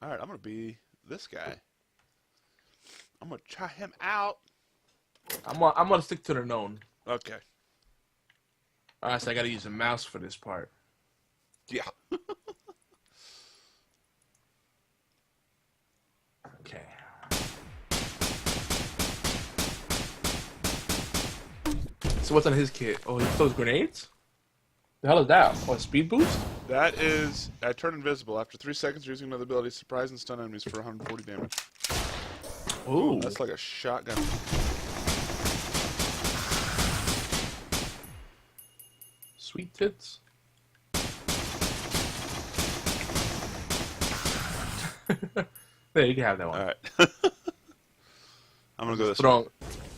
Alright, I'm gonna be this guy. I'm gonna try him out. I'm gonna stick to the known. Okay. Alright, so I gotta use a mouse for this part. Yeah. Okay. So what's on his kit? Oh, he throws grenades? The hell is that? Oh, a speed boost? That is, I turn invisible. After 3 seconds, using another ability, surprise and stun enemies for 140 damage. Ooh, Ooh. that's like a shotgun. Sweet tits. There, you can have that one. Alright. I'm gonna go this way.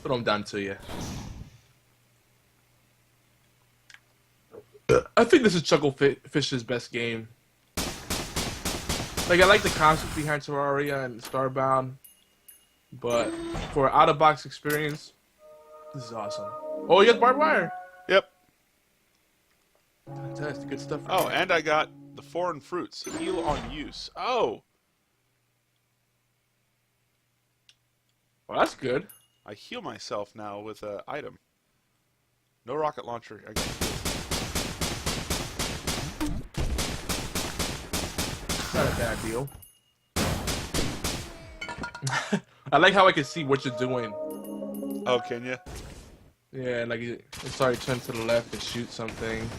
Throw him down to you. I think this is Chucklepish's best game. Like, I like the concept behind Terraria and Starbound, but for out-of-box experience, this is awesome. Oh, you got barbed wire. Yep. Fantastic, good stuff. Oh, and I got the foreign fruits. Heal on use. Oh! Well, that's good. I heal myself now with an item. No rocket launcher. I got Not a bad deal. I like how I can see what you're doing. Oh, can you? Yeah, like it's already turn to the left and shoot something.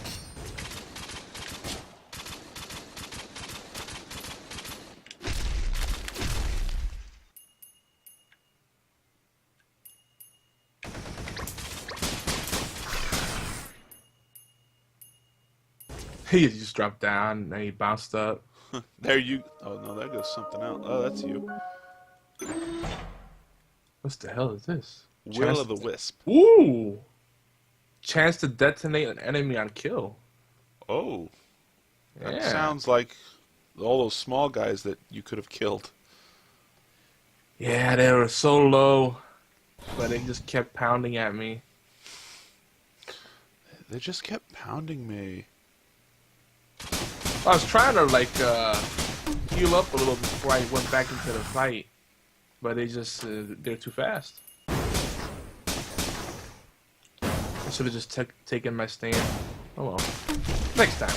He just dropped down and he bounced up. There you... Oh, no, there goes something else. Oh, that's you. What the hell is this? Will of the Wisp. Ooh! Chance to detonate an enemy on kill. Oh. That Yeah. sounds like all those small guys that you could have killed. Yeah, they were so low, but they just kept pounding at me. They just kept pounding me. I was trying to like heal up a little before I went back into the fight, but they just they're too fast. I should have just taken my stand. Oh well, next time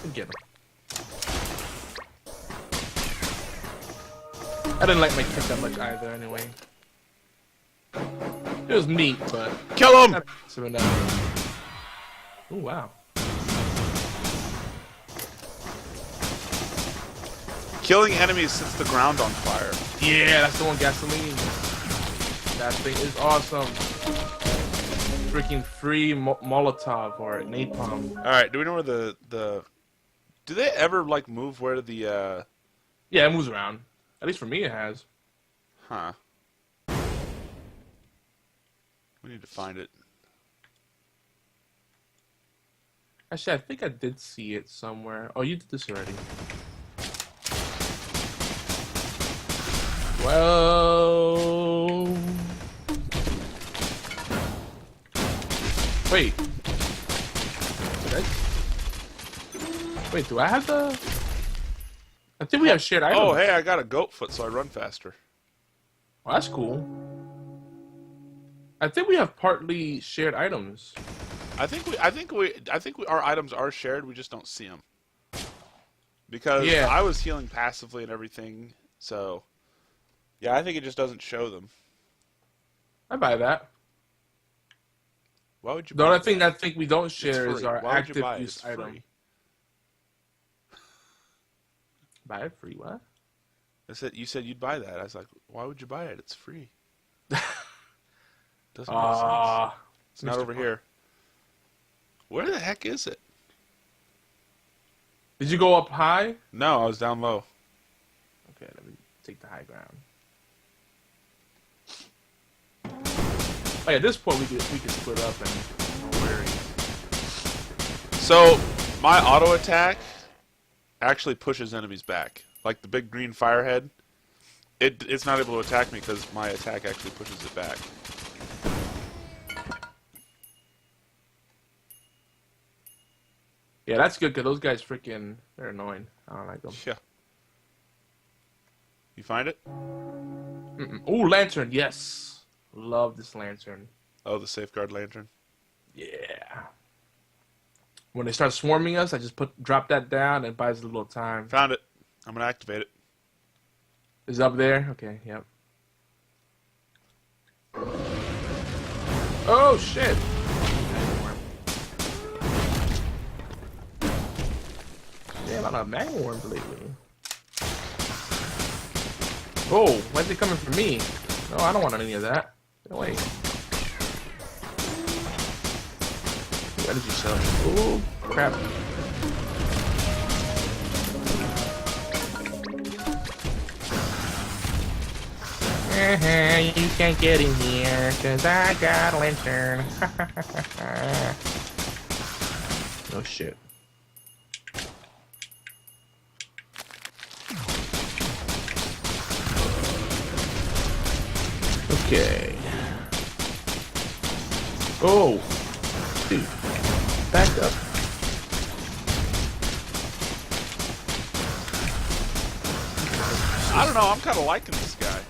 we'll get them. I didn't like my kit that much either, anyway. It was neat, but Kill him! Oh wow. Killing enemies sets the ground on fire. Yeah, that's the one, gasoline. That thing is awesome. Freaking free Molotov or napalm. Alright, do we know where the... Do they ever, like, move where the, Yeah, it moves around. At least for me it has. Huh. We need to find it. Actually, I think I did see it somewhere. Oh, you did this already. Well... Wait. Wait, do I have the... I think we have shared items. Oh, hey, I got a goat foot, so I run faster. Well, that's cool. I think we have partly shared items. I think our items are shared. We just don't see them because Yeah. I was healing passively and everything. So, yeah, I think it just doesn't show them. I buy that. Why would you? The buy only that? thing I think we don't It's share is free. our Why would you active buy it? use It's item. free. Buy it free, what? You said you'd buy that. I was like, why would you buy it? It's free. Doesn't make sense. It's not Mr. over here. Where the heck is it? Did you go up high? No, I was down low. Okay, let me take the high ground. Oh yeah, at this point we could split up and no worries. So, my auto attack actually pushes enemies back. Like the big green firehead, it's not able to attack me because my attack actually pushes it back. Yeah, that's good because those guys they're annoying. I don't like them. Yeah. find it? Ooh, lantern, yes. Love this lantern. Oh, the safeguard lantern. Yeah. When they start swarming us, I just drop that down and buys a little time. Found it. I'm gonna activate it. Is it up there? Okay, yep. Oh shit! Yeah, a lot of magworms lately. Oh, why's it coming from me? No, I don't want any of that. No way. Energy cell. Oh crap. You can't get in here, cause I got a lantern. Oh shit. Okay. Oh! Dude. Back up. I don't know, I'm kinda liking this guy.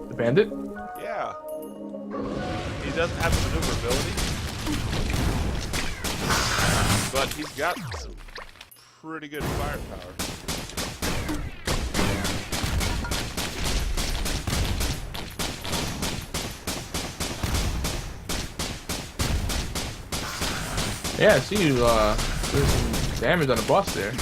The bandit? Yeah. He doesn't have the maneuverability. But he's got some pretty good firepower. Yeah, I see you doing some damage on the boss there.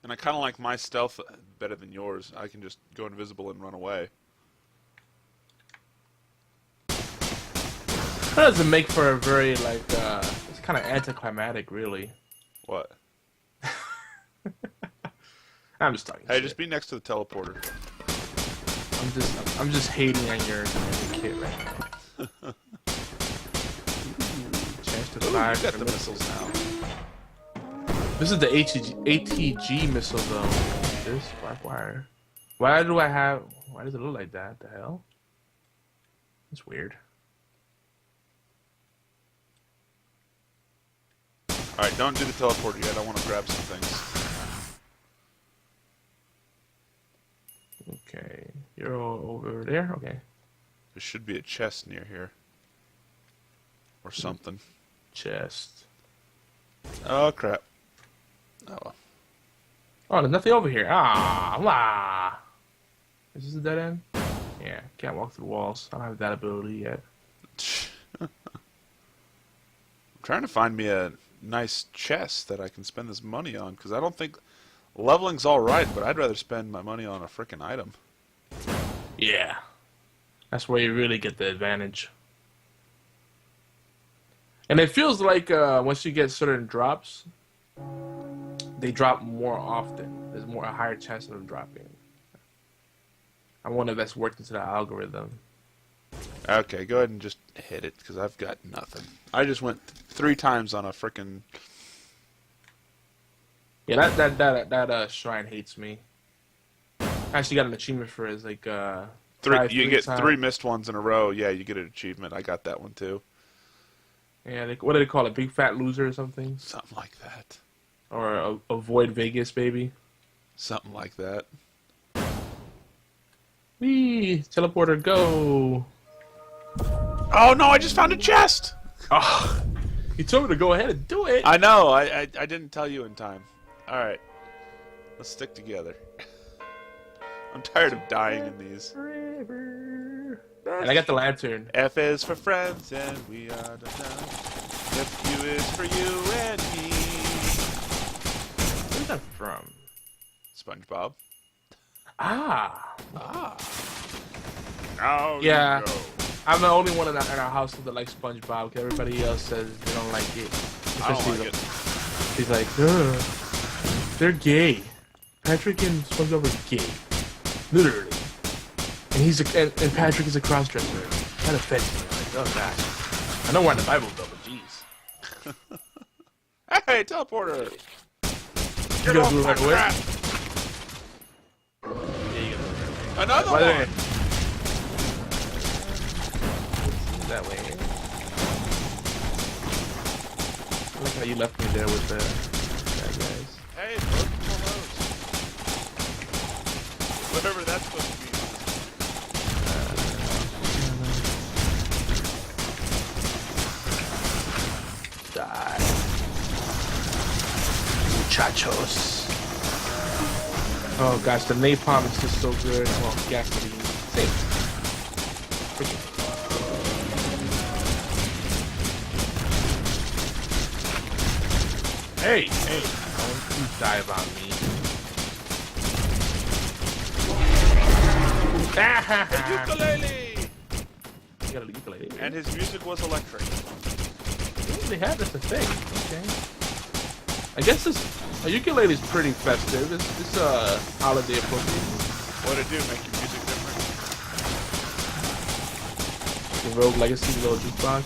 And I kind of like my stealth better than yours. I can just go invisible and run away. That doesn't make for a very, like, it's kind of anticlimactic, really. What? I'm just talking Hey, shit. just be next to the teleporter. I'm just hating on your kit right now. Chance to Ooh, fire. you got the missiles now. This is the ATG missile, though. This barbed wire. Why does it look like that? The hell? It's weird. Alright, don't do the teleporter yet. I want to grab some things. Okay. You're over there? Okay. There should be a chest near here. Or something. Chest. Oh, crap. Oh, well. Oh, there's nothing over here. Ah. Is this a dead end? Yeah, can't walk through walls. I don't have that ability yet. I'm trying to find me a nice chest that I can spend this money on, because I don't think leveling's alright, but I'd rather spend my money on a frickin' item. Yeah. That's where you really get the advantage. And it feels like once you get certain drops, they drop more often. There's a higher chance of them dropping. I wonder if that's worked into the algorithm. Okay, go ahead and just hit it, because I've got nothing. I just went 3 times on a frickin'... Yeah, that shrine hates me. I actually got an achievement for it. It's like you get 3 missed ones in a row. Yeah, you get an achievement. I got that one too. Yeah, what do they call it? Big fat loser or something? Something like that. Or avoid Vegas, baby. Something like that. Whee! Teleporter, go! Oh no! I just found a chest. Oh, you told me to go ahead and do it. I know. I didn't tell you in time. All right, let's stick together. I'm tired of dying in these. And I got the lantern. F is for friends, and we are the F U is for you and me. Where's that from? SpongeBob. Ah. Now Yeah. you go. I'm the only one in our house that likes SpongeBob. Because everybody else says they don't like it. I don't like it. He's like, ugh, they're gay. Patrick and SpongeBob are gay, literally. And and Patrick is a crossdresser. That offends me. Like, oh gosh. I know we're in the Bible though, but jeez. Hey, teleporter! You Get gonna off do it my right away? crap! Yeah, you gotta. Another By the way, one! that way. I like how you left me there with the bad guys. Hey, broken those. Whatever that's supposed to be. Die. Muchachos. Oh gosh, the napalm is just so good. Well, gasoline. Safe. Hey, hey, don't you dive on me. The ukulele! You got a ukulele. And his music was electric. Ooh, they have this a thing. Okay. I guess this a ukulele is pretty festive. It's holiday appropriate. What'd it do? Make your music different? The Rogue Legacy little jukebox.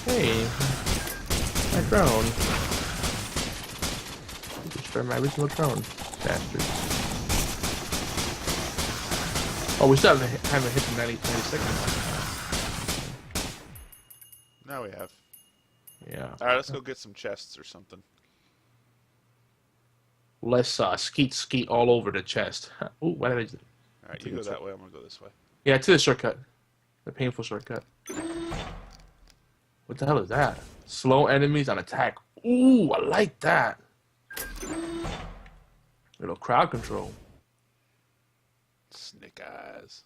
Hey, my drone. Destroy my original drone, bastards. Oh, we still haven't hit the 90 seconds. Now we have. Yeah. Alright, let's go get some chests or something. Let's skeet all over the chest. Ooh, why did I do? Alright, you go that way, I'm gonna go this way. Yeah, to the shortcut. The painful shortcut. What the hell is that? Slow enemies on attack. Ooh, I like that. Little crowd control. Snake eyes.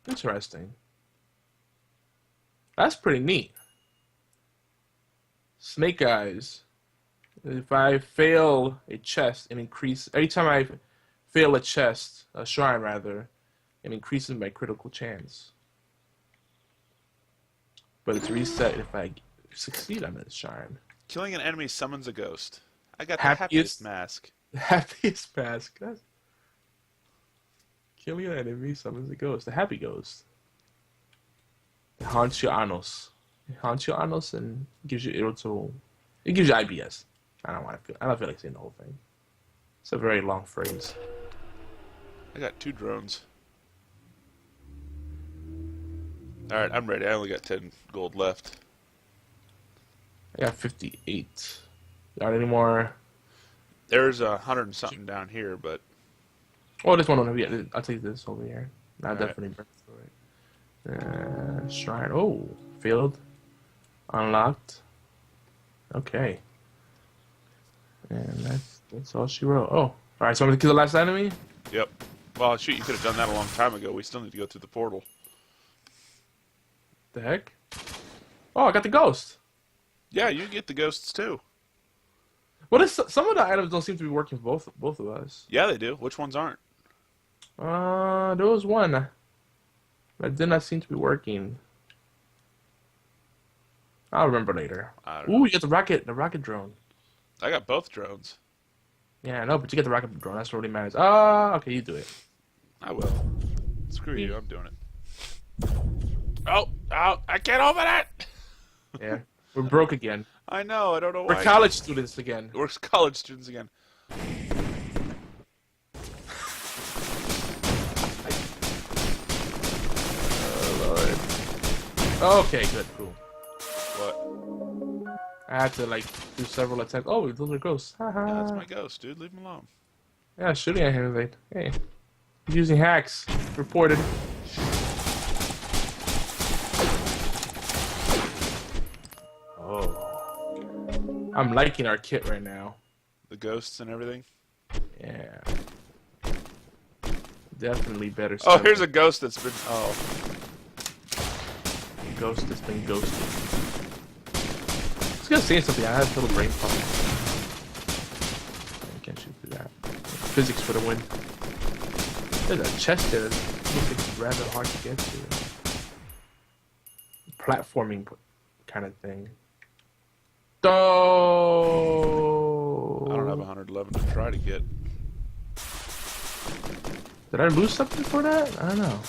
Interesting. That's pretty neat. Snake eyes. If I fail a chest, it increases. Every time I fail a chest, a shrine rather, it increases my critical chance. But it's reset if I succeed on this shrine. Killing an enemy summons a ghost. I got the Happiest- happiest mask. The happiest mask. Killing an enemy summons a ghost. The happy ghost. It haunts your Anos. It haunts your Anos and gives you irritable. It gives you IBS. I don't feel like saying the whole thing. It's a very long phrase. I got 2 drones. Alright, I'm ready. I only got 10 gold left. I got 58. Got any more? There's 100 and something down here, but Oh, this one over here. I'll take this over here. I'll Alright. definitely burn through it. Shrine. Oh, failed. Unlocked. Okay. And that's all she wrote. Oh, alright, so I'm gonna kill the last enemy? yep. Well, shoot, you could have done that a long time ago. We still need to go through the portal. The heck? Oh, I got the ghost. Yeah, you get the ghosts too. What is some of the items don't seem to be working for both of us. Yeah, they do. Which ones aren't? There was one that did not seem to be working. I'll remember later. I don't know. Ooh, you got the rocket drone. I got both drones. Yeah, I know, but you get the rocket drone. That's what really matters. Ah, okay, you do it. I will. Screw you, I'm doing it. Oh, I can't open it! Yeah, we're broke again. I know, I don't know why. We're college students again. We're college students again. Oh, Lord. Okay, good, cool. What? I had to, like, do several attempts. Oh, those are ghosts. Haha. Yeah, that's my ghost, dude. Leave him alone. Yeah, shooting at him, like, hey. He's using hacks. Reported. Oh. I'm liking our kit right now. The ghosts and everything. Yeah. Definitely better Oh, stuff. here's a ghost that's been... Oh. Ghost that's been ghosted. I was gonna say something. I had a little brain fog. I can't shoot through that. Physics for the win. There's a chest there. It looks like it's rather hard to get to. Platforming kind of thing. Oh! 11 to try to get. Did I lose something for that? I don't know.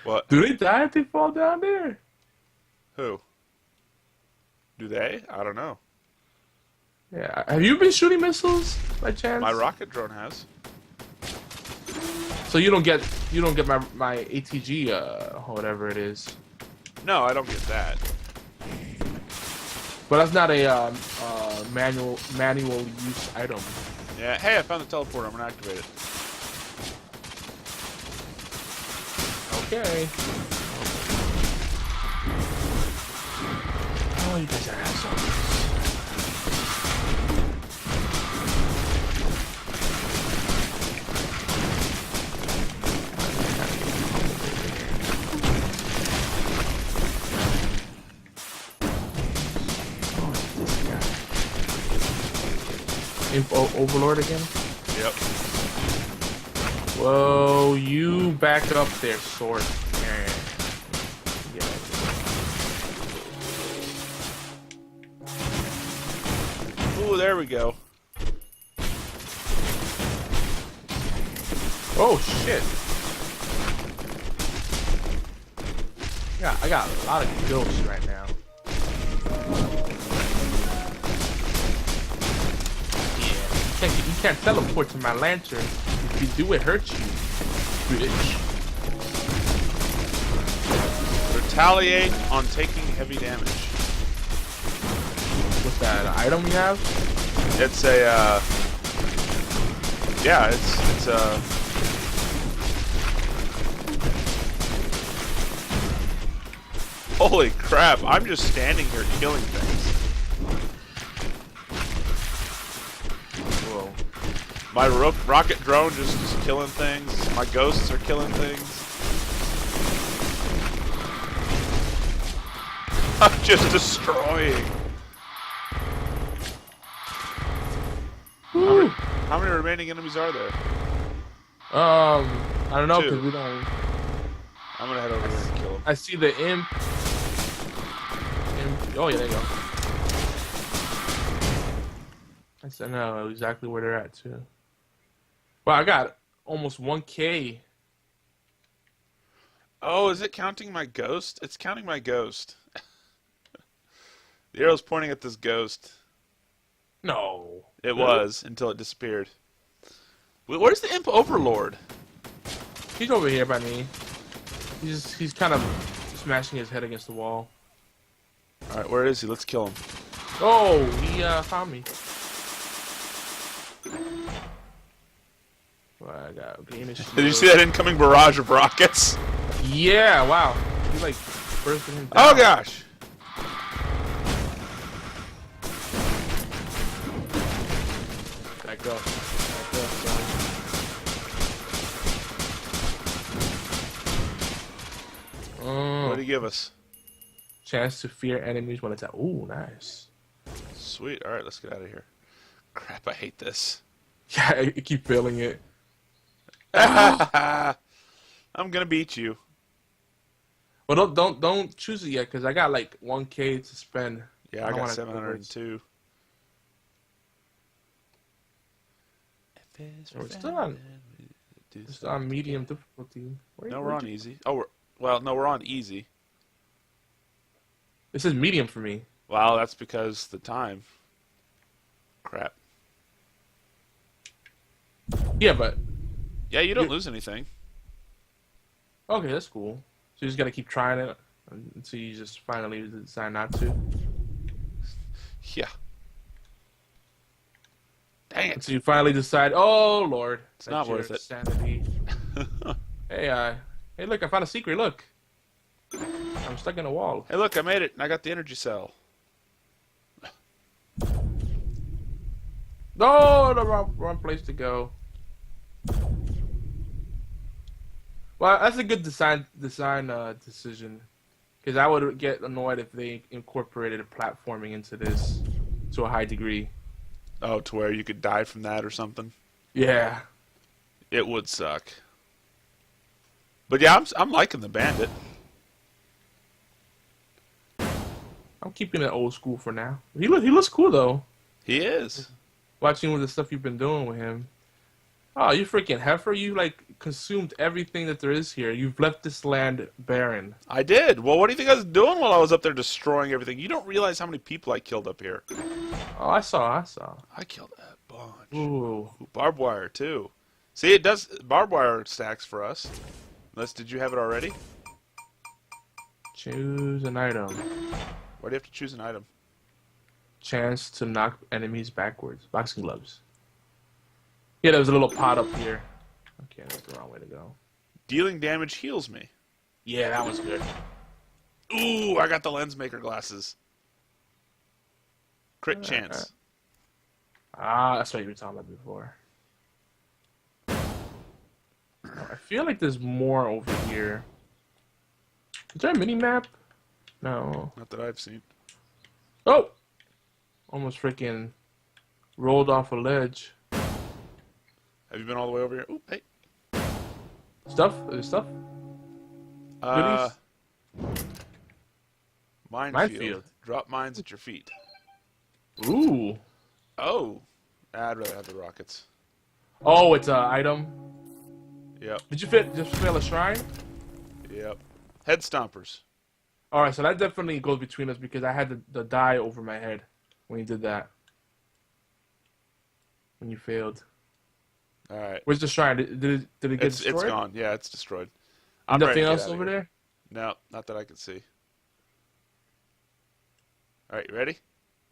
What? Do they die if they fall down there? Who? Do they? I don't know. Yeah. Have you been shooting missiles by chance? My rocket drone has. So you don't get my ATG whatever it is. No, I don't get that. But that's not a manual use item. Yeah. Hey, I found the teleporter. I'm gonna activate it. Okay. Oh, you guys are assholes. Overlord again? Yep. Whoa, you back up there, sword. Yeah. Ooh, there we go. Oh shit. Yeah, I got a lot of ghosts right now. You can't teleport to my lantern. If you do, it hurts you, bitch. Retaliate on taking heavy damage. What's that, an item you have? It's a, yeah, it's a... Holy crap, I'm just standing here killing things. My rocket drone just is killing things. My ghosts are killing things. I'm just destroying. How many remaining enemies are there? I don't know, 2. because we don't... I'm gonna head over there and kill them. I see the imp. Oh yeah, there you go. I know exactly where they're at too. Wow, I got almost 1K. Oh, is it counting my ghost? It's counting my ghost. The arrow's pointing at this ghost. No. It was, until it disappeared. Where's the imp overlord? He's over here by me. He's kind of smashing his head against the wall. Alright, where is he? Let's kill him. Oh, he found me. Well, I got game. Did you see that incoming barrage of rockets? Yeah, wow. He's like bursting him down. Oh gosh! Back up. Back up, son. What did he give us? Chance to fear enemies when it's out. Ooh, nice. Sweet. Alright, let's get out of here. Crap, I hate this. Yeah, I keep failing it. I'm gonna beat you. Well, don't choose it yet, because I got like 1K to spend. Yeah, I got 702. We're still on medium difficulty. No, we're on easy. Oh, we're on easy. This is medium for me. Well, that's because the time. Crap. Yeah, but Yeah, you don't lose anything. okay, that's cool. So you just gotta keep trying it until you just finally decide not to. Yeah. Dang it. Until you finally decide, oh Lord, It's not your worth it. sanity. Hey, hey, look, I found a secret. Look, I'm stuck in a wall. Hey, look, I made it. I got the energy cell. No, the wrong place to go. Well, that's a good design decision, because I would get annoyed if they incorporated platforming into this to a high degree. Oh, to where you could die from that or something? Yeah. It would suck. But yeah, I'm liking the bandit. I'm keeping it old school for now. He looks cool though. He is. Watching with the stuff you've been doing with him. Oh, you freaking heifer! You like consumed everything that there is here. You've left this land barren. I did. Well, what do you think I was doing while I was up there destroying everything? You don't realize how many people I killed up here. Oh, I saw. I killed a bunch. Ooh. Ooh, barbed wire, too. See, it does barbed wire stacks for us. Unless, did you have it already? Choose an item. Why do you have to choose an item? Chance to knock enemies backwards. Boxing gloves. Yeah, there was a little pot up here. Okay, that's the wrong way to go. Dealing damage heals me. Yeah, that one's good. Ooh, I got the lens maker glasses. Crit chance. Ah, that's what you were talking about before. I feel like there's more over here. Is there a mini map? No. Not that I've seen. Oh! Almost freaking rolled off a ledge. Have you been all the way over here? Ooh, hey. Stuff? Is there stuff? Minefield. Drop mines at your feet. Ooh. Oh. I'd rather have the rockets. Oh, it's an item. Yep. Did you just fail a shrine? Yep. Head stompers. Alright, so that definitely goes between us because I had the die over my head when you did that. When you failed. Alright. Where's the shrine? Did it get destroyed? It's gone. Yeah, it's destroyed. Nothing else over there? No, not that I can see. Alright, you ready?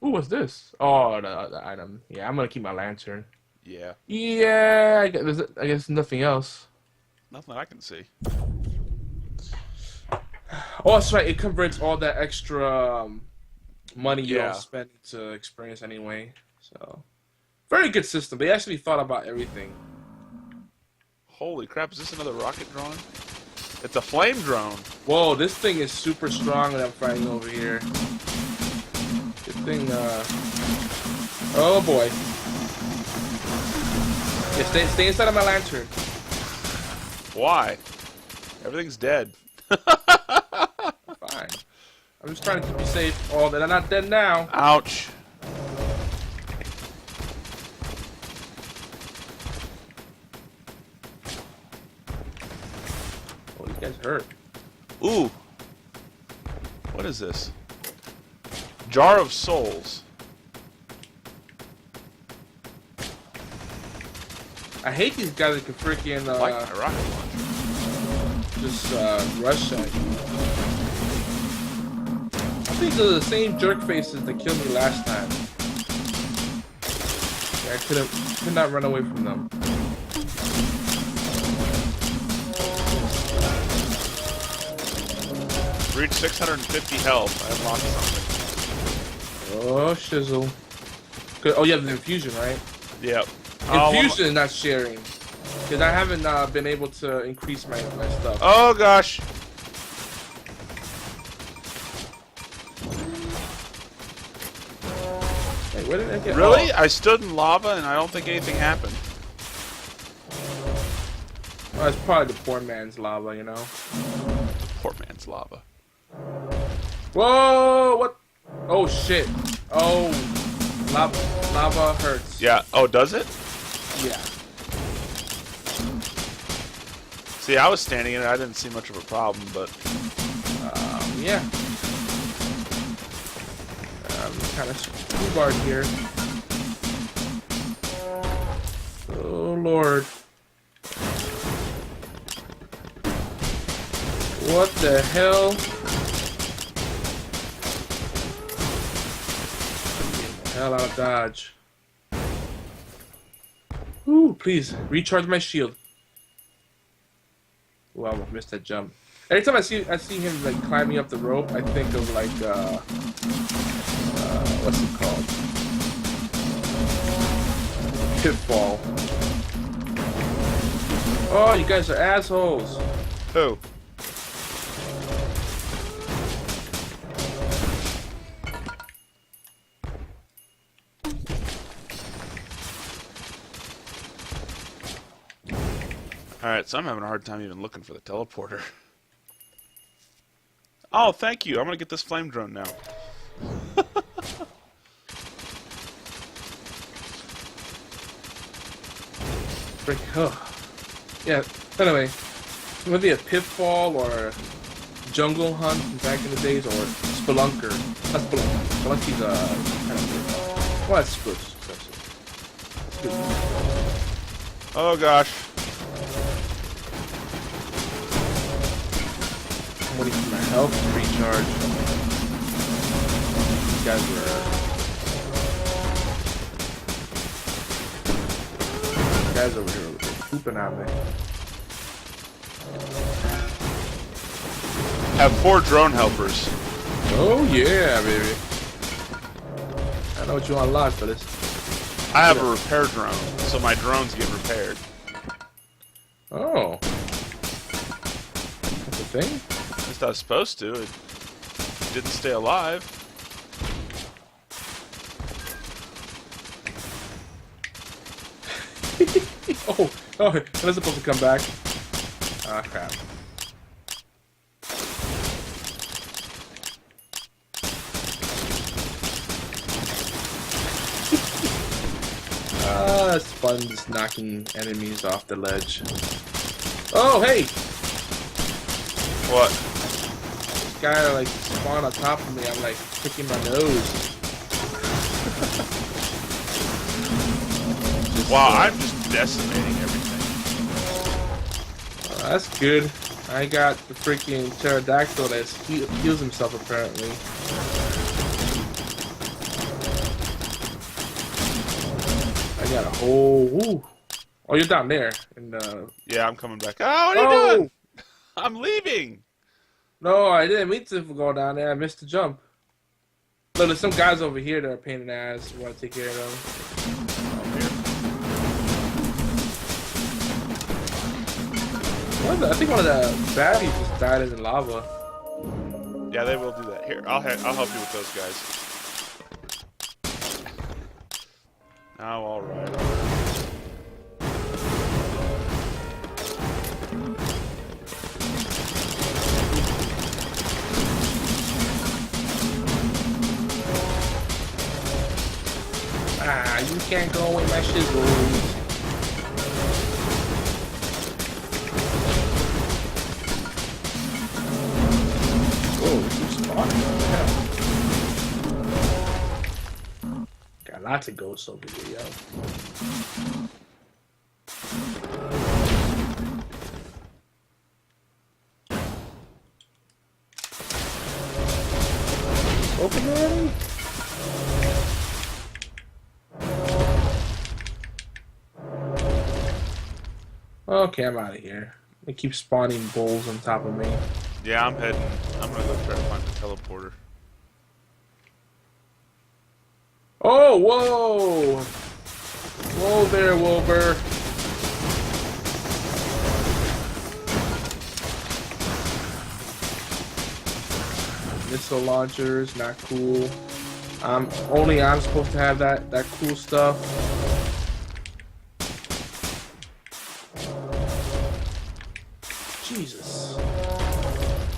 Ooh, what's this? Oh, the item. Yeah, I'm gonna keep my lantern. Yeah. Yeah, I guess nothing else. Nothing that I can see. Oh, that's right. It converts all that extra money you Yeah. don't spend to experience anyway. So, very good system. They actually thought about everything. Holy crap, is this another rocket drone? It's a flame drone. Whoa, this thing is super strong that I'm fighting over here. This thing, oh boy. Yeah, stay inside of my lantern. Why? Everything's dead. Fine. I'm just trying to keep you safe. Oh, they're not dead now. Ouch. Oh, these guys hurt. Ooh. What is this? Jar of Souls. I hate these guys that can freaking I like my rocket launcher. just rush at you. I think they're the same jerk faces that killed me last time. Yeah, I could not run away from them. Reach 650 health. I unlocked something. Oh, shizzle. Good. Oh, you have the infusion, right? Yep. Infusion is not sharing. Because I haven't been able to increase my stuff. Oh gosh. Hey, where did I get? Really? Oh. I stood in lava and I don't think anything happened. Oh, it's probably the poor man's lava, you know? Poor man's lava. Whoa! What? Oh, shit. Oh. Lava hurts. Yeah. Oh, does it? Yeah. See, I was standing in it. I didn't see much of a problem, but Yeah. I'm kind of screwbarred here. Oh, Lord. What the hell? Get the hell out of Dodge. Ooh, please, recharge my shield. Ooh, I almost missed that jump. Every time I see him like climbing up the rope, I think of like what's it called? Pitfall. Oh, you guys are assholes. who? Alright, so I'm having a hard time even looking for the teleporter. Oh, thank you. I'm gonna get this flame drone now. Frick. Oh. Yeah. Anyway, maybe a Pitfall or Jungle Hunt back in the days, or Spelunker. Not Spelunker. Spelunky's kind of weird. Well, that's Spruce. Oh gosh. I'm waiting for my health to recharge. These guys over here are pooping at me. Have 4 drone helpers. Oh yeah, baby. I know what you unlocked for this. I have a repair drone, so my drones get repaired. Oh. That's a thing? At least I was supposed to. It didn't stay alive. Oh, that was supposed to come back. Ah, crap. It's fun just knocking enemies off the ledge. Oh, hey! What? This guy, like, spawned on top of me. I'm, like, picking my nose. Wow, I'm just decimating everything. That's good. I got the freaking pterodactyl that heals himself, apparently. I got a whole... Ooh. Oh, you're down there. Yeah, I'm coming back. Oh, what are you doing? I'm leaving. No, I didn't mean to go down there. I missed the jump. Look, there's some guys over here that are a pain in the ass. You want to take care of them. I think one of the baddies just died in the lava. Yeah, they will do that. Here, I'll help you with those guys. Oh, all right. Ah, you can't go in my shizzles. Got lots of ghosts over here, yo. Open already? Okay, I'm out of here. They keep spawning bulls on top of me. Yeah, I'm heading. I'm gonna go try to find the teleporter. Oh, whoa! Whoa there, Wilbur. Missile launchers, not cool. Only I'm supposed to have that cool stuff. Jesus.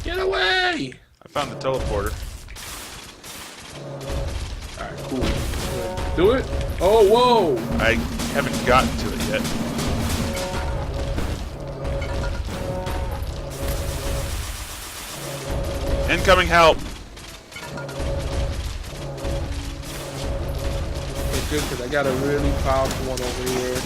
Get away! I found the teleporter. Alright, cool. Do it? Oh, whoa! I haven't gotten to it yet. Incoming help! It's good because I got a really powerful one over here.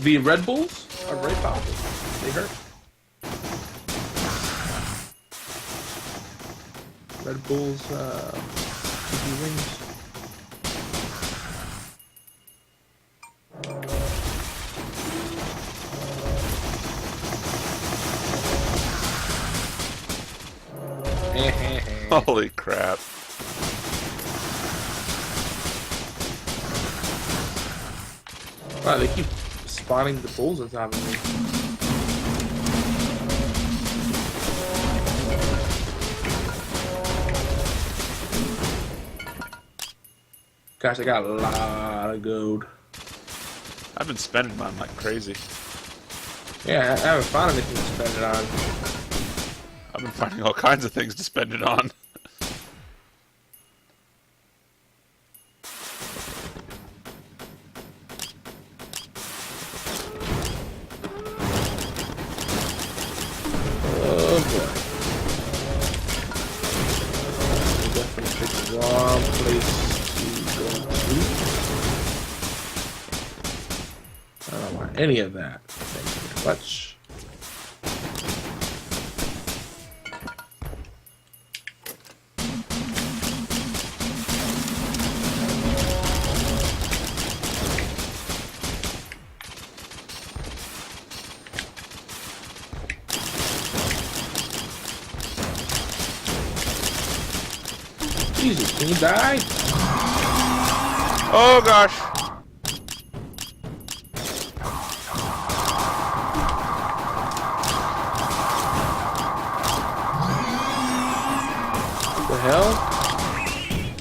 The Red Bulls are very powerful. They hurt. Red Bulls, give you wings. Holy crap. Wow, they keep spawning the bulls on top of me. Gosh, I got a lot of gold. I've been spending mine like crazy. Yeah, I haven't found anything to spend it on. I've been finding all kinds of things to spend it on. Oh boy. Definitely pick the wrong place to go to. I don't want any of that. Thank you very much. Jesus, can you die? Oh gosh! What the hell?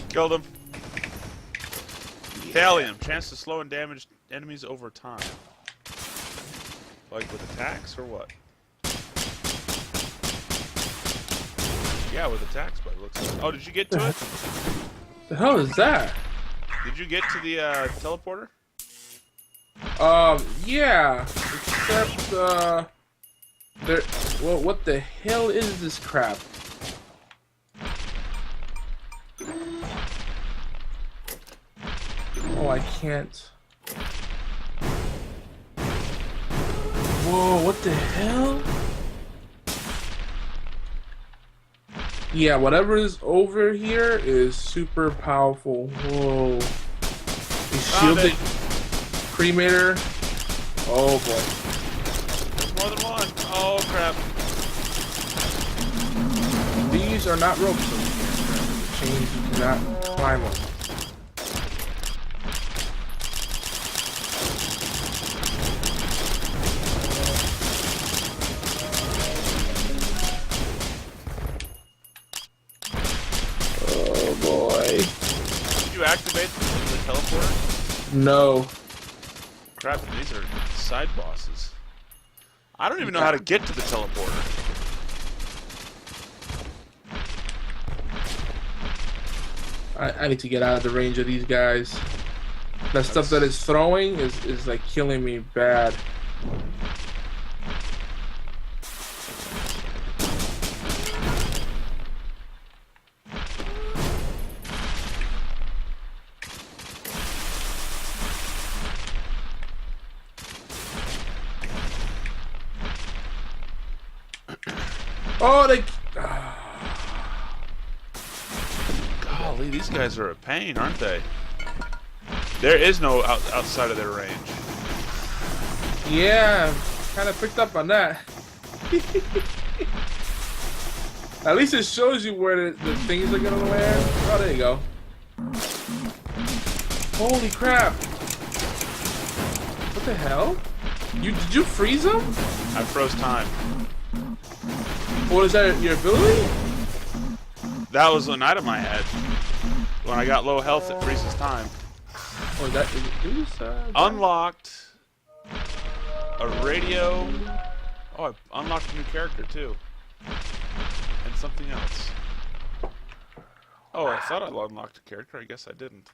Killed him. Thallium, chance to slow and damage enemies over time. Like with attacks or what? Yeah, with attacks, but it looks like. Oh, did you get to it? The hell is that? Did you get to the teleporter? Yeah. Except, there. Well, what the hell is this crap? Oh, I can't. Whoa, what the hell? Yeah, whatever is over here is super powerful. Whoa. The shielded cremator. Oh boy. There's more than one. Oh crap. These are not ropes over here. The chains, you cannot climb them. Did you activate the teleporter? No. Crap, these are side bosses. I don't even know how to get to the teleporter. I need to get out of the range of these guys. That stuff that it's throwing is like killing me bad. Oh, they... Golly, these guys are a pain, aren't they? There is no outside of their range. Yeah, kind of picked up on that. At least it shows you where the things are gonna land. Oh, there you go. Holy crap! What the hell? Did you freeze them? I froze time. What is that? Your ability? That was an item I had. When I got low health, it freezes time. Or is it these? Unlocked a radio. Oh, I unlocked a new character too. And something else. Oh, I thought I unlocked a character. I guess I didn't.